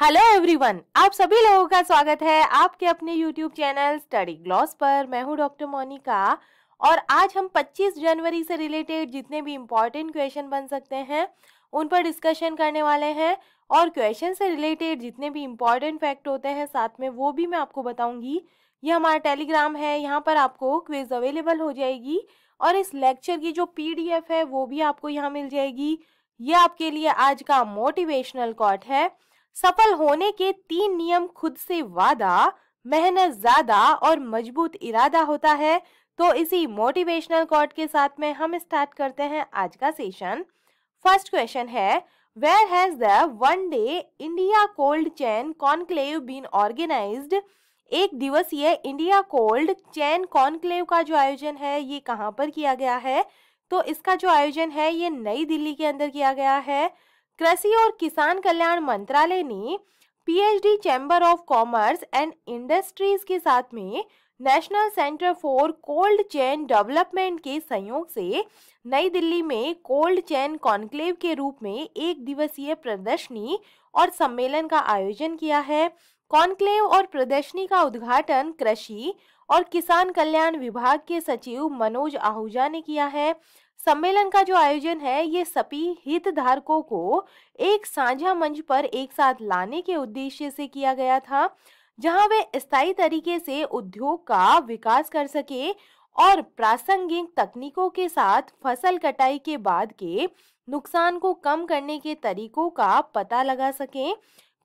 Hello everyone, आप सभी लोगों का स्वागत है आपके अपने यूट्यूब चैनल स्टडी ग्लॉस पर। मैं हूं डॉक्टर मोनिका और आज हम 25 जनवरी से रिलेटेड जितने भी इम्पोर्टेंट क्वेश्चन बन सकते हैं उन पर डिस्कशन करने वाले हैं। और क्वेश्चन से रिलेटेड जितने भी इम्पोर्टेंट फैक्ट होते हैं साथ में वो भी मैं आपको बताऊंगी। ये हमारा टेलीग्राम है, यहाँ पर आपको क्विज अवेलेबल हो जाएगी और इस लेक्चर की जो PDF है वो भी आपको यहाँ मिल जाएगी। ये आपके लिए आज का मोटिवेशनल कोट है। सफल होने के 3 नियम खुद से वादा, मेहनत ज्यादा और मजबूत इरादा होता है। तो इसी मोटिवेशनल कोट के साथ में हम स्टार्ट करते हैं आज का सेशन। फर्स्ट क्वेश्चन है, where has the one day India cold chain conclave been organised? एक दिवसीय इंडिया कोल्ड चेन कॉन्क्लेव का जो आयोजन है ये कहाँ पर किया गया है? तो इसका जो आयोजन है ये नई दिल्ली के अंदर किया गया है। कृषि और किसान कल्याण मंत्रालय ने PhD chamber of commerce and industries के साथ में national centre for cold chain development के सहयोग से नई दिल्ली में कोल्ड चेन कॉन्क्लेव के रूप में एक दिवसीय प्रदर्शनी और सम्मेलन का आयोजन किया है। कॉन्क्लेव और प्रदर्शनी का उद्घाटन कृषि और किसान कल्याण विभाग के सचिव मनोज आहूजा ने किया है। सम्मेलन का जो आयोजन है ये सभी हितधारकों को एक साझा मंच पर एक साथ लाने के उद्देश्य से किया गया था, जहां वे स्थायी तरीके से उद्योग का विकास कर सके और प्रासंगिक तकनीकों के साथ फसल कटाई के बाद के नुकसान को कम करने के तरीकों का पता लगा सके।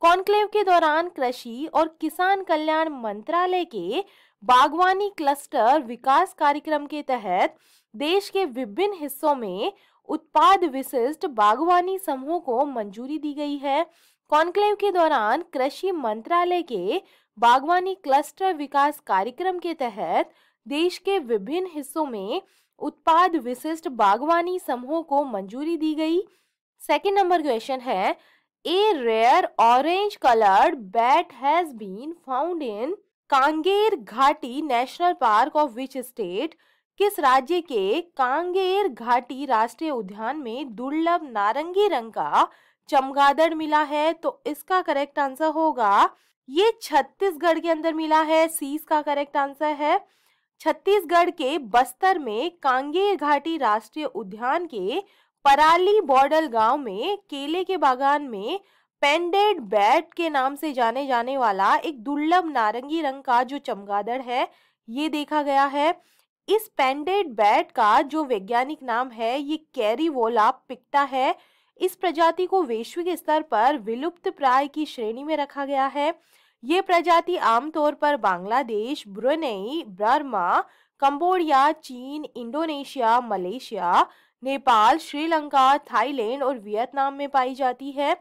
कॉन्क्लेव के दौरान कृषि और किसान कल्याण मंत्रालय के बागवानी क्लस्टर विकास कार्यक्रम के तहत देश के विभिन्न हिस्सों में उत्पाद विशिष्ट बागवानी समूह को मंजूरी दी गई है। कॉन्क्लेव के दौरान कृषि मंत्रालय के बागवानी क्लस्टर विकास कार्यक्रम के तहत देश के विभिन्न हिस्सों में उत्पाद विशिष्ट बागवानी समूह को मंजूरी दी गई। सेकंड नंबर क्वेश्चन है, a rare orange coloured bat has been found in Kanger Ghati national park of which state? किस राज्य के कांगेर घाटी राष्ट्रीय उद्यान में दुर्लभ नारंगी रंग का चमगादड़ मिला है? तो इसका करेक्ट आंसर होगा ये छत्तीसगढ़ के अंदर मिला है। सी इसका करेक्ट आंसर है। छत्तीसगढ़ के बस्तर में कांगेर घाटी राष्ट्रीय उद्यान के पराली बॉर्डर गांव में केले के बागान में पेंडेड बैट के नाम से जाने जाने वाला एक दुर्लभ नारंगी रंग का जो चमगादड़ है ये देखा गया है। इस पेंडेड बैट का जो वैज्ञानिक नाम है ये कैरीवोला पिक्टा है। इस प्रजाति को वैश्विक स्तर पर विलुप्त प्राय की श्रेणी में रखा गया है। ये प्रजाति आमतौर पर बांग्लादेश, ब्रुनेई, बर्मा, कंबोडिया, चीन, Indonesia, Malaysia, Nepal, Sri Lanka, Thailand और वियतनाम में पाई जाती है।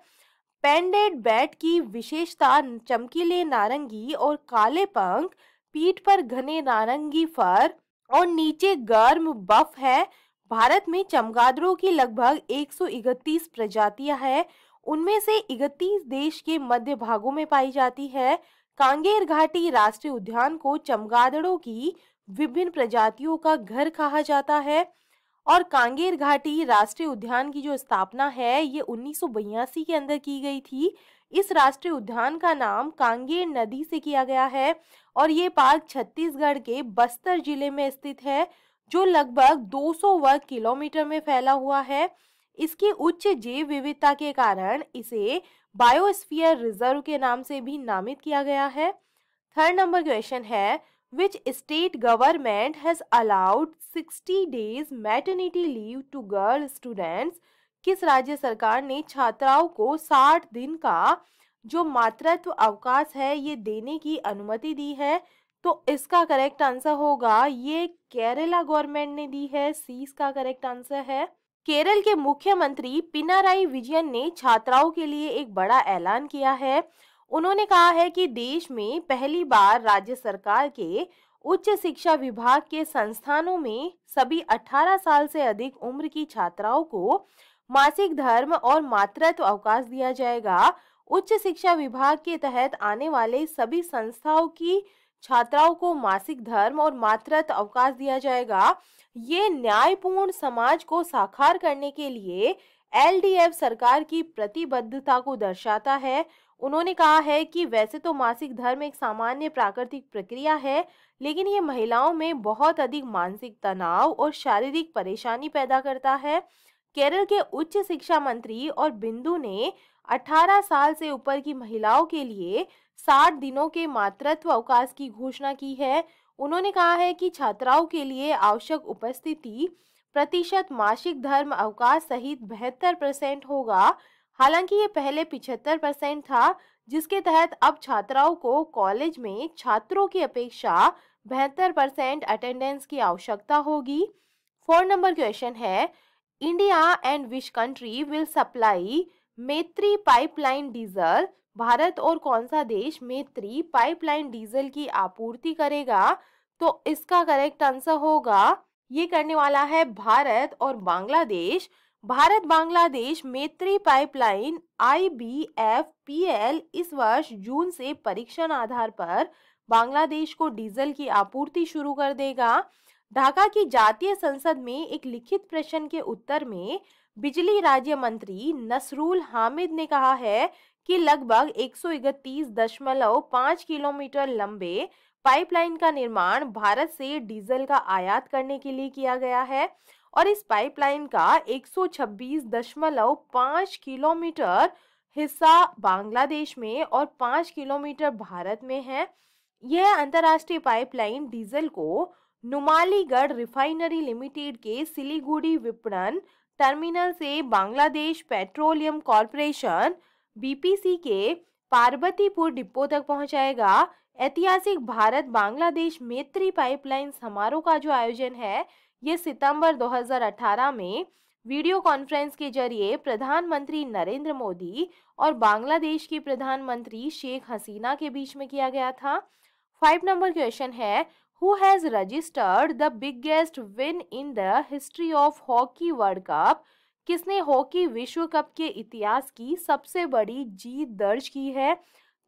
पेंडेड बैट की विशेषता चमकीले नारंगी और काले पंख, पीठ पर घने नारंगी फर और नीचे गर्म बफ है। भारत में चमगादड़ों की लगभग 131 प्रजातियां हैं। उनमें से 31 देश के मध्य भागों में पाई जाती है। कांगेर घाटी राष्ट्रीय उद्यान को चमगादड़ों की विभिन्न प्रजातियों का घर कहा जाता है। और कांगेर घाटी राष्ट्रीय उद्यान की जो स्थापना है ये 1982 के अंदर की गई थी। इस राष्ट्रीय उद्यान का नाम कांगेर नदी से किया गया है और ये पार्क छत्तीसगढ़ के बस्तर जिले में स्थित है, जो लगभग 200 वर्ग किलोमीटर में फैला हुआ है। इसकी उच्च जैव विविधता के कारण इसे बायोस्फीयर रिजर्व के नाम से भी नामित किया गया है। थर्ड नंबर क्वेश्चन है, which state government has allowed 60 days maternity leave to girl students? किस राज्य सरकार ने छात्राओं को 60 दिन का जो मातृत्व अवकाश है ये देने की अनुमति दी है? तो इसका करेक्ट आंसर होगा ये केरला गवर्नमेंट ने दी है। सी इसका करेक्ट आंसर है। केरल के मुख्यमंत्री पिनाराई विजयन ने छात्राओं के लिए एक बड़ा ऐलान किया है। उन्होंने कहा है कि देश में पहली बार राज्य सरकार के उच्च शिक्षा विभाग के संस्थानों में सभी 18 साल से अधिक उम्र की छात्राओं को मासिक धर्म और मातृत्व अवकाश दिया जाएगा। उच्च शिक्षा विभाग के तहत आने वाले सभी संस्थाओं की छात्राओं को मासिक धर्म और मातृत्व अवकाश दिया जाएगा। ये न्यायपूर्ण समाज को साकार करने के लिए LDF सरकार की प्रतिबद्धता को दर्शाता है। उन्होंने कहा है कि वैसे तो मासिक धर्म एक सामान्य प्राकृतिक प्रक्रिया है, लेकिन ये महिलाओं में बहुत अधिक मानसिक तनाव और शारीरिक परेशानी पैदा करता है। केरल के उच्च शिक्षा मंत्री और बिंदु ने 18 साल से ऊपर की महिलाओं के लिए 60 दिनों के मातृत्व अवकाश की घोषणा की है। उन्होंने कहा है कि छात्राओं के लिए आवश्यक उपस्थिति प्रतिशत मासिक धर्म अवकाश सहित 72% होगा। हालांकि ये पहले 75% था, जिसके तहत अब छात्राओं को कॉलेज में छात्रों की अपेक्षा 72% अटेंडेंस की आवश्यकता होगी। 4 नंबर क्वेश्चन है, India and which country will supply मैत्री पाइपलाइन डीजल? भारत और कौन सा देश मैत्री पाइपलाइन डीजल की आपूर्ति करेगा? तो इसका करेक्ट आंसर होगा, ये करने वाला है भारत और बांग्लादेश। भारत बांग्लादेश मैत्री पाइपलाइन IBFPL इस वर्ष जून से परीक्षण आधार पर बांग्लादेश को डीजल की आपूर्ति शुरू कर देगा। ढाका की जातीय संसद में एक लिखित प्रश्न के उत्तर में बिजली राज्य मंत्री नसरुल हामिद ने कहा है कि लगभग 131.5 किलोमीटर लंबे पाइपलाइन का निर्माण भारत से डीजल का आयात करने के लिए किया गया है और इस पाइपलाइन का 126.5 किलोमीटर हिस्सा बांग्लादेश में और 5 किलोमीटर भारत में है। यह अंतर्राष्ट्रीय पाइपलाइन डीजल को नुमालीगढ़ रिफाइनरी लिमिटेड के सिलीगुड़ी विपणन टर्मिनल से बांग्लादेश पेट्रोलियम कॉरपोरेशन BPC के पार्वतीपुर डिपो तक पहुंचाएगा। ऐतिहासिक भारत बांग्लादेश मैत्री पाइपलाइन समारोह का जो आयोजन है, ये सितंबर 2018 में वीडियो कॉन्फ्रेंस के जरिए प्रधानमंत्री नरेंद्र मोदी और बांग्लादेश की प्रधानमंत्री शेख हसीना के बीच में किया गया था। 5 नंबर क्वेश्चन है, Who has registered the biggest win in the history of hockey world cup? किसने हॉकी विश्व कप के इतिहास की सबसे बड़ी जीत दर्ज की है?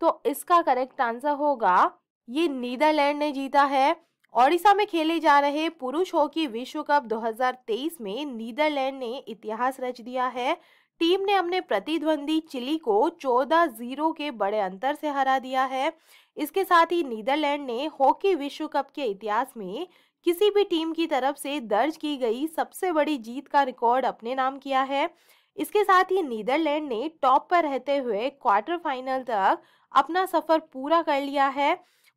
तो इसका करेक्ट आंसर होगा, ये नीदरलैंड ने जीता है। ओडिशा में खेले जा रहे पुरुष हॉकी विश्व कप 2023 में नीदरलैंड ने इतिहास रच दिया है। टीम ने अपने प्रतिद्वंदी चिली को 14-0 के बड़े अंतर से हरा दिया है। इसके साथ ही नीदरलैंड ने हॉकी विश्व कप के इतिहास में किसी भी टीम की तरफ से दर्ज की गई सबसे बड़ी जीत का रिकॉर्ड अपने नाम किया है। इसके साथ ही नीदरलैंड ने टॉप पर रहते हुए क्वार्टर फाइनल तक अपना सफर पूरा कर लिया है।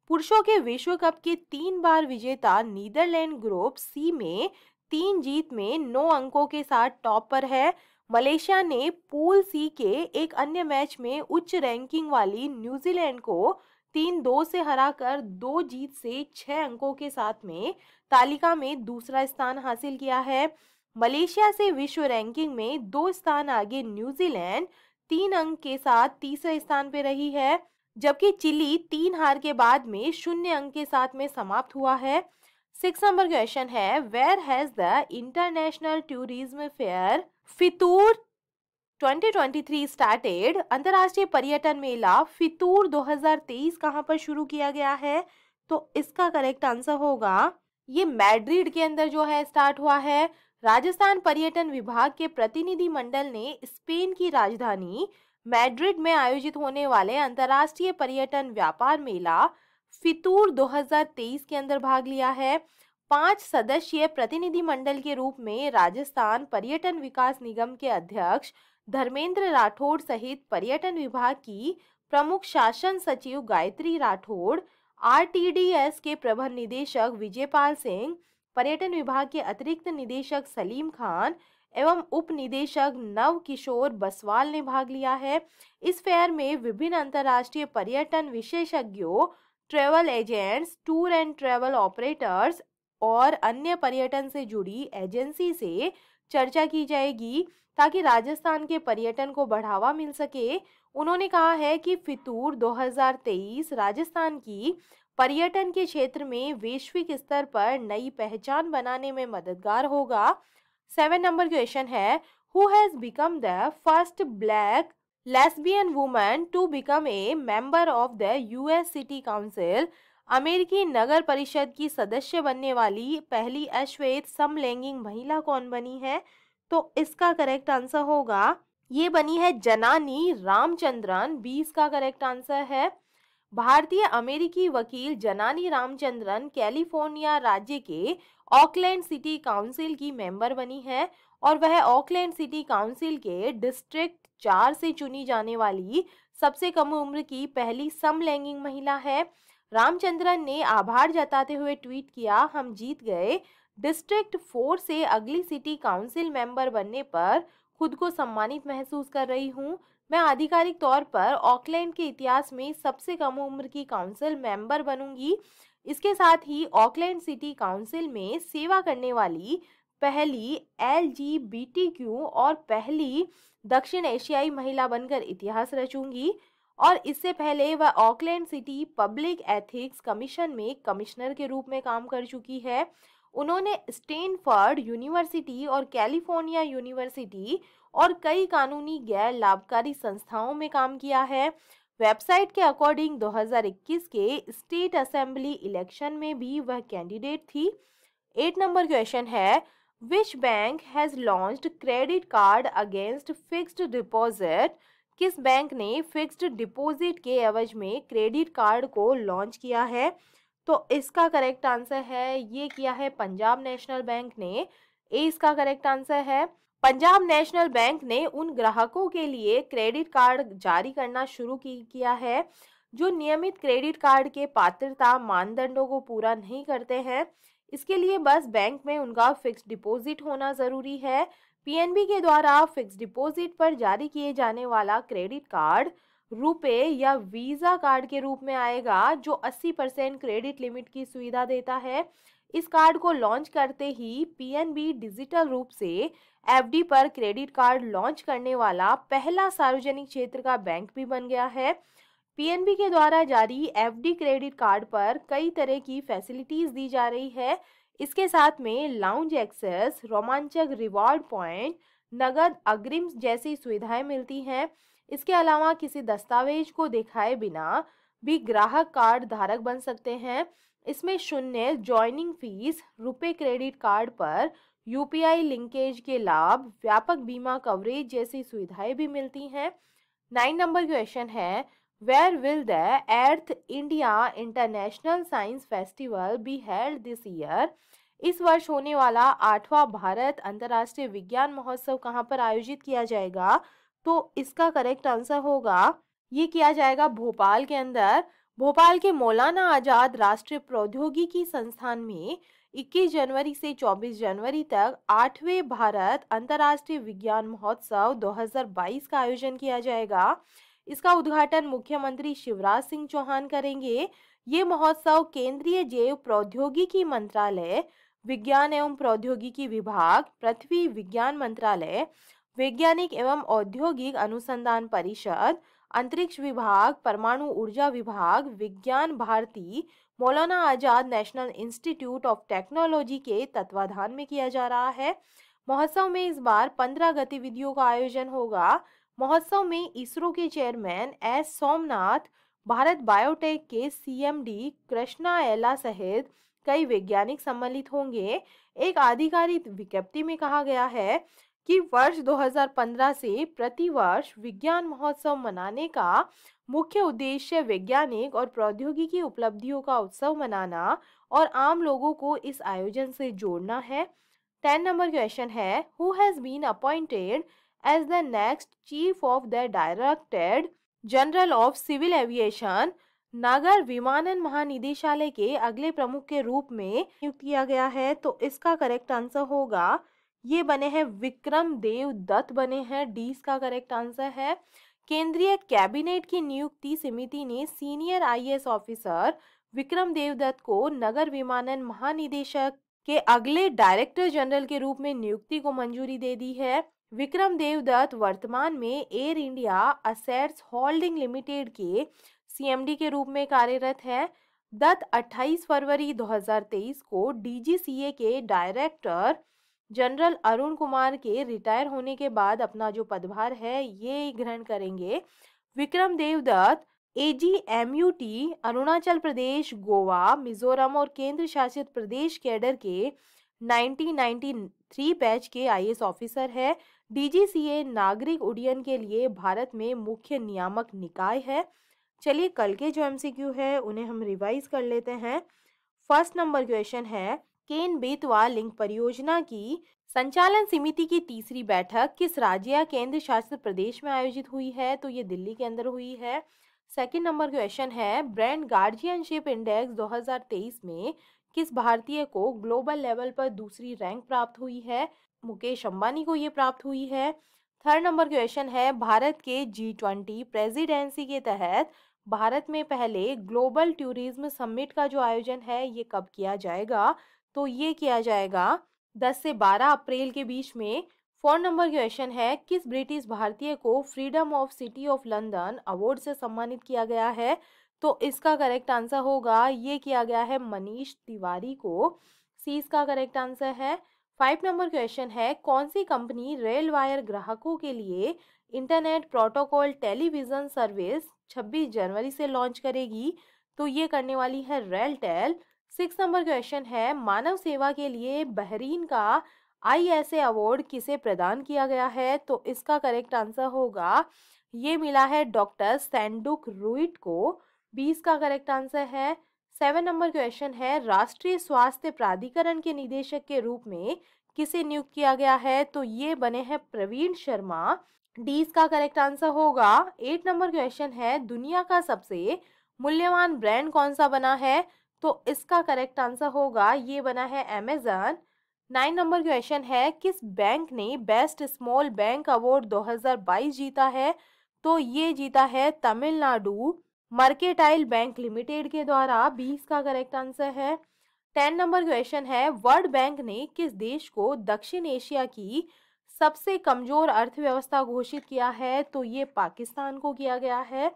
पुरुषों के विश्व कप के 3 बार विजेता नीदरलैंड ग्रुप C में 3 जीत में 9 अंकों के साथ टॉप पर है। मलेशिया ने पूल C के एक अन्य मैच में उच्च रैंकिंग वाली न्यूजीलैंड को 3-2 से हराकर 2 जीत से 6 अंकों के साथ में तालिका में दूसरा स्थान हासिल किया है। मलेशिया से विश्व रैंकिंग में 2 स्थान आगे न्यूजीलैंड 3 अंक के साथ तीसरे स्थान पे रही है, जबकि चिली 3 हार के बाद में 0 अंक के साथ में समाप्त हुआ है। 6 नंबर क्वेश्चन है, where has the international tourism fair FITUR 2023 started? अंतर्राष्ट्रीय पर्यटन मेला फितूर 2023 कहां पर शुरू किया गया है? तो इसका करेक्ट आंसर होगा, ये मैड्रिड के अंदर जो है स्टार्ट हुआ है। राजस्थान पर्यटन विभाग के प्रतिनिधि मंडल ने स्पेन की राजधानी मैड्रिड में आयोजित होने वाले अंतर्राष्ट्रीय पर्यटन व्यापार मेला फितूर 2023 के अंदर भाग लिया है। 5 सदस्यीय प्रतिनिधि मंडल के रूप में राजस्थान पर्यटन विकास निगम के अध्यक्ष धर्मेंद्र राठौड़ सहित पर्यटन विभाग की प्रमुख शासन सचिव गायत्री राठौड़, RTDS के प्रबंध निदेशक विजयपाल सिंह, पर्यटन विभाग के अतिरिक्त निदेशक सलीम खान एवं उप निदेशक नव किशोर बसवाल ने भाग लिया है। इस फेयर में विभिन्न अंतर्राष्ट्रीय पर्यटन विशेषज्ञों, travel agents, tour and travel operators और अन्य पर्यटन से जुड़ी एजेंसी से चर्चा की जाएगी ताकि राजस्थान के पर्यटन को बढ़ावा मिल सके। उन्होंने कहा है कि फितूर 2023 राजस्थान की पर्यटन के क्षेत्र में वैश्विक स्तर पर नई पहचान बनाने में मददगार होगा। 7 नंबर क्वेश्चन है, who has become the first black lesbian woman to become a member of the US city council? अमेरिकी नगर परिषद की सदस्य बनने वाली पहली अश्वेत समलैंगिक महिला कौन बनी है? तो इसका करेक्ट आंसर होगा, ये बनी है जनानी रामचंद्रन, 20 का करेक्ट आंसर है। भारतीय अमेरिकी वकील जनानी रामचंद्रन कैलिफोर्निया राज्य के ऑकलैंड सिटी काउंसिल की मेंबर बनी है और वह ऑकलैंड सिटी काउंसिल के डिस्ट्रिक्ट 4 से चुनी जाने वाली सबसे कम उम्र की पहली समलैंगिक महिला है। रामचंद्रन ने आभार जताते हुए ट्वीट किया, हम जीत गए। डिस्ट्रिक्ट 4 से अगली सिटी काउंसिल मेंबर बनने पर खुद को सम्मानित महसूस कर रही हूँ। मैं आधिकारिक तौर पर ऑकलैंड के इतिहास में सबसे कम उम्र की काउंसिल मेंबर बनूंगी। इसके साथ ही ऑकलैंड सिटी काउंसिल में सेवा करने वाली पहली LGBTQ और पहली दक्षिण एशियाई महिला बनकर इतिहास रचूंगी। और इससे पहले वह Auckland city public ethics commission में कमिश्नर के रूप में काम कर चुकी है। उन्होंने स्टैनफोर्ड यूनिवर्सिटी और कैलिफोर्निया यूनिवर्सिटी और कई कानूनी गैर लाभकारी संस्थाओं में काम किया है। वेबसाइट के अकॉर्डिंग 2021 के स्टेट असेंबली इलेक्शन में भी वह कैंडिडेट थी। 8 नंबर क्वेश्चन है, which bank has launched credit card against fixed deposit? किस बैंक ने फिक्स्ड डिपॉजिट के एवज में क्रेडिट कार्ड को लॉन्च किया है? तो इसका करेक्ट आंसर है, ये किया है पंजाब नेशनल बैंक ने। ए इसका करेक्ट आंसर है। पंजाब नेशनल बैंक ने उन ग्राहकों के लिए क्रेडिट कार्ड जारी करना शुरू किया है जो नियमित क्रेडिट कार्ड के पात्रता मानदंडों को पूरा नहीं करते हैं। इसके लिए बस बैंक में उनका फिक्स्ड डिपॉजिट होना जरूरी है। पीएनबी के द्वारा फिक्स्ड डिपॉजिट पर जारी किए जाने वाला क्रेडिट कार्ड रुपे या वीजा कार्ड के रूप में आएगा जो 80% क्रेडिट लिमिट की सुविधा देता है। इस कार्ड को लॉन्च करते ही पीएनबी डिजिटल रूप से एफडी पर क्रेडिट कार्ड लॉन्च करने वाला पहला सार्वजनिक क्षेत्र का बैंक भी बन गया है। पीएनबी के द्वारा जारी एफडी क्रेडिट कार्ड पर कई तरह की फैसिलिटीज दी जा रही है। इसके साथ में लाउंज एक्सेस, रोमांचक रिवॉर्ड पॉइंट, नगद अग्रिम जैसी सुविधाएं मिलती हैं। इसके अलावा किसी दस्तावेज को दिखाए बिना भी ग्राहक कार्ड धारक बन सकते हैं। इसमें शून्य ज्वाइनिंग फीस, रुपए क्रेडिट कार्ड पर यूपीआई लिंकेज के लाभ, व्यापक बीमा कवरेज जैसी सुविधाएं भी मिलती हैं। 9 नंबर क्वेश्चन है, where will the 8th India international science festival be held this year? इस वर्ष होने वाला 8वां भारत अंतर्राष्ट्रीय विज्ञान महोत्सव कहाँ पर आयोजित किया जाएगा? तो इसका करेक्ट आंसर होगा, ये किया जाएगा भोपाल के अंदर। भोपाल के मौलाना आजाद राष्ट्रीय प्रौद्योगिकी संस्थान में 21 जनवरी से 24 जनवरी तक 8वें भारत अंतर्राष्ट्रीय विज्ञान महोत्सव 2022 का आयोजन किया जाएगा। इसका उद्घाटन मुख्यमंत्री शिवराज सिंह चौहान करेंगे। ये महोत्सव केंद्रीय जैव प्रौद्योगिकी मंत्रालय, विज्ञान एवं प्रौद्योगिकी विभाग, पृथ्वी विज्ञान मंत्रालय, वैज्ञानिक एवं औद्योगिक अनुसंधान परिषद, अंतरिक्ष विभाग, परमाणु ऊर्जा विभाग, विज्ञान Bharti, Maulana Azad national institute of technology के तत्वाधान में किया जा रहा है। महोत्सव में इस बार 15 गतिविधियों का आयोजन होगा। महोत्सव में इसरो के chairman S Somnath, Bharat biotech के सीएमडी कृष्णा एला सहित कई वैज्ञानिक सम्मिलित होंगे। एक आधिकारिक विज्ञप्ति में कहा गया है कि वर्ष 2015 से प्रतिवर्ष विज्ञान महोत्सव मनाने का मुख्य उद्देश्य वैज्ञानिक और प्रौद्योगिकी उपलब्धियों का उत्सव मनाना और आम लोगों को इस आयोजन से जोड़ना है। 10 नंबर क्वेश्चन है, who has been appointed as the next chief of the directorate general of civil aviation? नागर विमानन महानिदेशालय के अगले प्रमुख के रूप में नियुक्त किया गया है। तो इसका करेक्ट आंसर होगा, ये बने हैं विक्रम देव दत्त बने हैं। डी इसका करेक्ट आंसर है। केंद्रीय कैबिनेट की नियुक्ति समिति ने सीनियर आईएएस ऑफिसर विक्रम देव दत्त को नगर विमानन महानिदेशक के अगले डायरेक्टर जनरल के रूप में नियुक्ति को मंजूरी दे दी है। विक्रम देव दत्त वर्तमान में air India assets holding limited के सीएमडी के रूप में कार्यरत है। दत्त 28 फरवरी 2023 को डीजीसीए के डायरेक्टर जनरल अरुण कुमार के रिटायर होने के बाद अपना जो पदभार है ये ग्रहण करेंगे। विक्रम देव दत्त एजीएमयूटी, अरुणाचल प्रदेश, गोवा, मिजोरम और केंद्र शासित प्रदेश कैडर के 1993 बैच के आईएएस ऑफिसर है। डीजीसीए नागरिक उड्डयन के लिए भारत में मुख्य नियामक निकाय है। चलिए कल के जो एमसीक्यू है उन्हें हम रिवाइज कर लेते हैं। फर्स्ट नंबर क्वेश्चन है, केन बेतवा लिंक परियोजना की संचालन समिति की तीसरी बैठक किस राज्य या केंद्र शासित प्रदेश में आयोजित हुई है? तो ये दिल्ली के अंदर हुई है। सेकंड नंबर क्वेश्चन है, ब्रांड गार्जियनशिप इंडेक्स 2023 में किस भारतीय को ग्लोबल लेवल पर दूसरी रैंक प्राप्त हुई है? मुकेश अंबानी को ये प्राप्त हुई है। थर्ड नंबर क्वेश्चन है, भारत के G20 प्रेसिडेंसी के तहत भारत में पहले ग्लोबल टूरिज्म समिट का जो आयोजन है ये कब किया जाएगा? तो ये किया जाएगा 10 से 12 अप्रैल के बीच में। फोर्थ नंबर क्वेश्चन है, किस ब्रिटिश भारतीय को freedom of city of London award से सम्मानित किया गया है? तो इसका करेक्ट आंसर होगा, ये किया गया है मनीष तिवारी को। सी इसका करेक्ट आंसर है। 5 नंबर क्वेश्चन है, कौन सी कंपनी रेल वायर ग्राहकों के लिए इंटरनेट प्रोटोकॉल टेलीविजन सर्विस 26 जनवरी से लॉन्च करेगी? तो ये करने वाली है रेलटेल। 6 नंबर क्वेश्चन है, मानव सेवा के लिए बहरीन का ISA अवार्ड किसे प्रदान किया गया है? तो इसका करेक्ट आंसर होगा, ये मिला है डॉक्टर सैंडुक रूइट को। 20 का करेक्ट आंसर है। 7 नंबर क्वेश्चन है, राष्ट्रीय स्वास्थ्य प्राधिकरण के निदेशक के रूप में किसे नियुक्त किया गया है? तो ये बने हैं प्रवीण शर्मा। डी इसका करेक्ट आंसर होगा। 8 नंबर क्वेश्चन है, दुनिया का सबसे मूल्यवान ब्रांड कौन सा बना है? तो इसका करेक्ट आंसर होगा, ये बना है अमेजन। 9 नंबर क्वेश्चन है, किस बैंक ने बेस्ट स्मॉल बैंक अवार्ड 2022 जीता है? तो ये जीता है तमिलनाडु मर्केंटाइल बैंक लिमिटेड के द्वारा। 20 का करेक्ट आंसर है। 10 नंबर क्वेश्चन है, वर्ल्ड बैंक ने किस देश को दक्षिण एशिया की सबसे कमजोर अर्थव्यवस्था घोषित किया है? तो ये पाकिस्तान को किया गया है।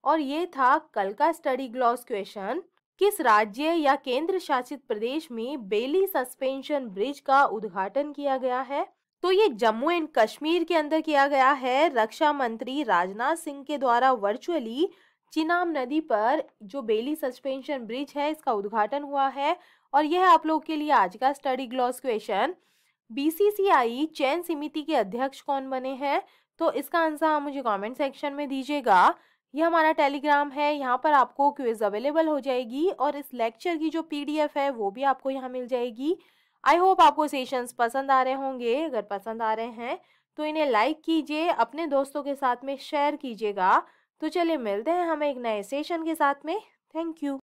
और ये था कल का स्टडी ग्लॉस क्वेश्चन। किस राज्य या केंद्र शासित प्रदेश में बेली सस्पेंशन ब्रिज का उद्घाटन किया गया है? तो ये जम्मू एंड कश्मीर के अंदर किया गया है। रक्षा मंत्री राजनाथ सिंह के द्वारा वर्चुअली चिनाब नदी पर जो बेली सस्पेंशन ब्रिज है इसका उद्घाटन हुआ है। और यह आप लोग के लिए आज का स्टडी ग्लॉस क्वेश्चन। बीसीसीआई चयन समिति के अध्यक्ष कौन बने हैं? तो इसका आंसर आप मुझे कमेंट सेक्शन में दीजिएगा। ये हमारा टेलीग्राम है, यहाँ पर आपको क्विज अवेलेबल हो जाएगी और इस लेक्चर की जो PDF है वो भी आपको यहाँ मिल जाएगी। आई होप आपको सेशंस पसंद आ रहे होंगे। अगर पसंद आ रहे हैं तो इन्हें लाइक कीजिए, अपने दोस्तों के साथ में शेयर कीजिएगा। तो चलिए मिलते हैं हमें एक नए सेशन के साथ में। Thank you.